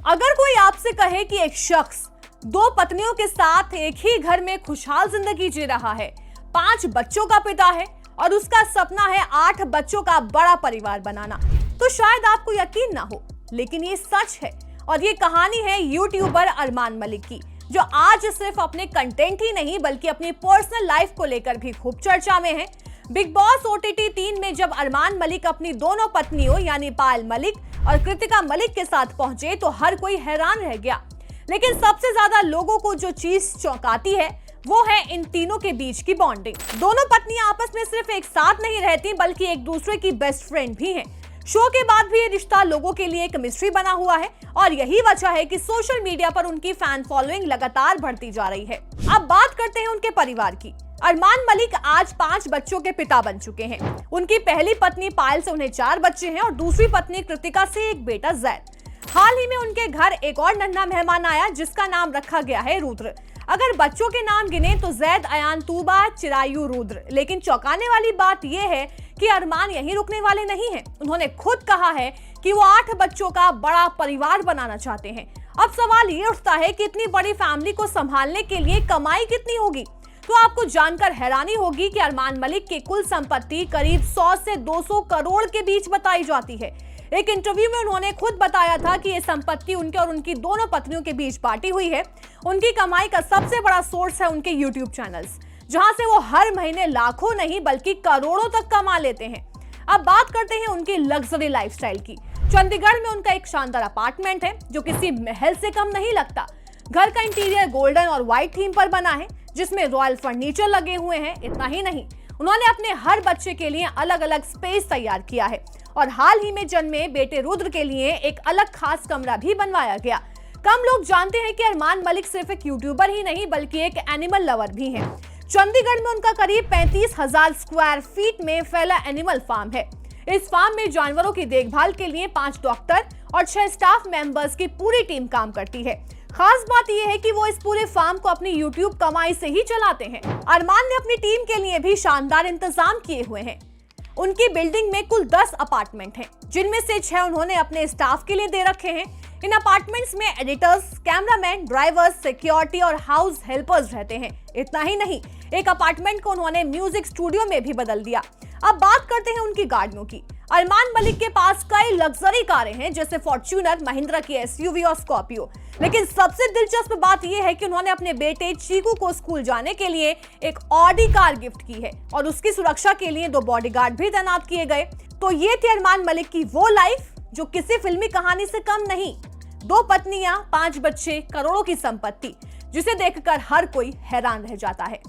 अगर कोई आपसे कहे कि एक शख्स 2 पत्नियों के साथ एक ही घर में खुशहाल जिंदगी जी रहा है, 5 बच्चों का पिता है और उसका सपना है 8 बच्चों का बड़ा परिवार बनाना, तो शायद आपको यकीन ना हो, लेकिन ये सच है। और ये कहानी है यूट्यूबर अरमान मलिक की, जो आज सिर्फ अपने कंटेंट ही नहीं बल्कि अपनी पर्सनल लाइफ को लेकर भी खूब चर्चा में है। बिग बॉस OTT 3 में जब अरमान मलिक अपनी दोनों पत्नियों यानी पायल मलिक और कृतिका मलिक के साथ पहुंचे तो हर कोई हैरान रह गया। लेकिन सबसे ज्यादा लोगों को जो चीज चौंकाती है वो है इन तीनों के बीच की बॉन्डिंग। दोनों पत्नियां आपस में सिर्फ एक साथ नहीं रहती बल्कि एक दूसरे की बेस्ट फ्रेंड भी हैं। शो के बाद भी ये रिश्ता लोगों के लिए एक मिस्ट्री बना हुआ है और यही वजह है कि सोशल मीडिया पर उनकी फैन फॉलोइंग लगातार बढ़ती जा रही है। अब बात करते हैं उनके परिवार की। अरमान मलिक आज 5 बच्चों के पिता बन चुके हैं। उनकी पहली पत्नी पायल से उन्हें 4 बच्चे हैं और दूसरी पत्नी कृतिका से एक बेटा जैद। हाल ही में उनके घर एक और नन्हा मेहमान आया जिसका नाम रखा गया है रुद्र। अगर बच्चों के नाम गिने तो जैद, अयान, तूबा, चिरायु, रुद्र। लेकिन चौंकाने वाली बात यह है कि अरमान यहीं रुकने वाले नहीं हैं। उन्होंने खुद कहा है कि वो 8 बच्चों का बड़ा परिवार बनाना चाहते हैं। अब सवाल ये उठता है कि इतनी बड़ी फैमिली को संभालने के लिए कमाई कितनी होगी। तो आपको जानकर हैरानी होगी कि अरमान मलिक की कुल संपत्ति करीब 100 से 200 करोड़ के बीच बताई जाती है। एक इंटरव्यू में उन्होंने खुद बताया था कि ये संपत्ति उनके और उनकी दोनों पत्नियों के बीच बांटी हुई है। उनकी कमाई का सबसे बड़ा सोर्स है उनके YouTube चैनल्स, जहां से वो हर महीने लाखों नहीं बल्कि करोड़ों तक कमा लेते हैं। अब बात करते हैं उनकी लग्जरी लाइफस्टाइल की। चंडीगढ़ में उनका एक शानदार अपार्टमेंट है जो किसी महल से कम नहीं लगता। घर का इंटीरियर गोल्डन और व्हाइट थीम पर बना है जिसमें रॉयल फर्नीचर लगे हुए हैं। इतना ही नहीं, उन्होंने अपने हर बच्चे के लिए अलग अलग स्पेस तैयार किया है और हाल ही में जन्मे बेटे रुद्र के लिए एक अलग खास कमरा भी बनवाया गया। कम लोग जानते हैं कि अरमान मलिक सिर्फ एक यूट्यूबर ही नहीं बल्कि एक एनिमल लवर भी हैं। चंडीगढ़ में उनका करीब 35,000 स्क्वायर फीट में फैला एनिमल फार्म है। इस फार्म में जानवरों की देखभाल के लिए 5 डॉक्टर और 6 स्टाफ मेंबर्स की पूरी टीम काम करती है। खास बात यह है कि वो इस पूरे फार्म को अपनी YouTube कमाई से ही चलाते हैं। अरमान ने अपनी टीम के लिए भी शानदार इंतजाम किए हुए हैं। उनकी बिल्डिंग में कुल 10 अपार्टमेंट हैं, जिनमें से 6 उन्होंने अपने स्टाफ के लिए दे रखे हैं। इन अपार्टमेंट्स में एडिटर्स, कैमरामैन, ड्राइवर्स, सिक्योरिटी और हाउस हेल्पर्स रहते हैं। इतना ही नहीं, एक अपार्टमेंट को उन्होंने म्यूजिक स्टूडियो में भी बदल दिया। अब बात करते हैं उनकी गाड़ियों की। अरमान मलिक के पास कई लग्जरी कारें हैं जैसे फॉर्च्यूनर, महिंद्रा की SUV और स्कॉर्पियो। लेकिन सबसे दिलचस्प बात यह है कि उन्होंने अपने बेटे चीकू को स्कूल जाने के लिए एक ऑडी कार गिफ्ट की है और उसकी सुरक्षा के लिए 2 बॉडीगार्ड भी तैनात किए गए। तो ये थी अरमान मलिक की वो लाइफ जो किसी फिल्मी कहानी से कम नहीं। 2 पत्नियां, 5 बच्चे, करोड़ों की संपत्ति, जिसे देखकर हर कोई हैरान रह जाता है।